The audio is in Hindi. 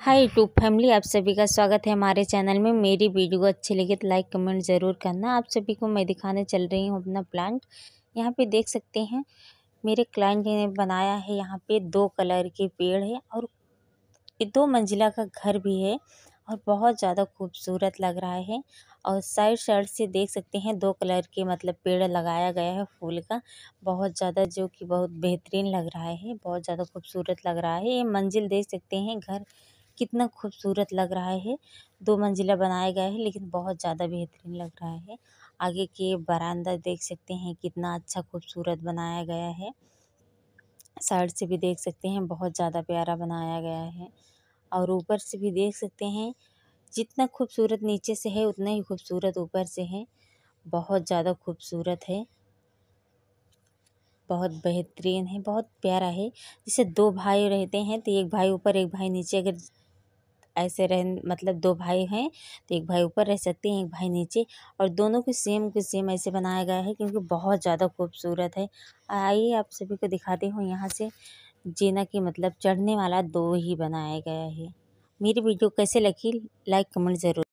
हाय यूट्यूब फैमिली, आप सभी का स्वागत है हमारे चैनल में। मेरी वीडियो को अच्छी लगे तो लाइक कमेंट ज़रूर करना। आप सभी को मैं दिखाने चल रही हूँ अपना प्लांट। यहाँ पे देख सकते हैं मेरे क्लाइंट ने बनाया है। यहाँ पे 2 कलर के पेड़ है और ये 2 मंजिला का घर भी है और बहुत ज़्यादा खूबसूरत लग रहा है। और साइड साइड से देख सकते हैं 2 कलर के मतलब पेड़ लगाया गया है फूल का, बहुत ज़्यादा, जो कि बहुत बेहतरीन लग रहा है, बहुत ज़्यादा खूबसूरत लग रहा है। ये मंजिल देख सकते हैं, घर कितना खूबसूरत लग रहा है। 2 मंजिला बनाया गया है लेकिन बहुत ज़्यादा बेहतरीन लग रहा है। आगे के बरामदा देख सकते हैं कितना अच्छा खूबसूरत बनाया गया है। साइड से भी देख सकते हैं बहुत ज़्यादा प्यारा बनाया गया है। और ऊपर से भी देख सकते हैं, जितना खूबसूरत नीचे से है उतना ही खूबसूरत ऊपर से है। बहुत ज़्यादा खूबसूरत है, बहुत बेहतरीन है, बहुत प्यारा है। जैसे 2 भाई रहते हैं तो एक भाई ऊपर एक भाई नीचे, अगर ऐसे रह मतलब 2 भाई हैं तो एक भाई ऊपर रह सकते हैं, एक भाई नीचे। और दोनों को सेम ऐसे बनाया गया है क्योंकि बहुत ज़्यादा खूबसूरत है। आइए आप सभी को दिखाती हूँ यहाँ से। जीना की मतलब चढ़ने वाला 2 ही बनाया गया है। मेरी वीडियो कैसे लगी, लाइक कमेंट ज़रूर।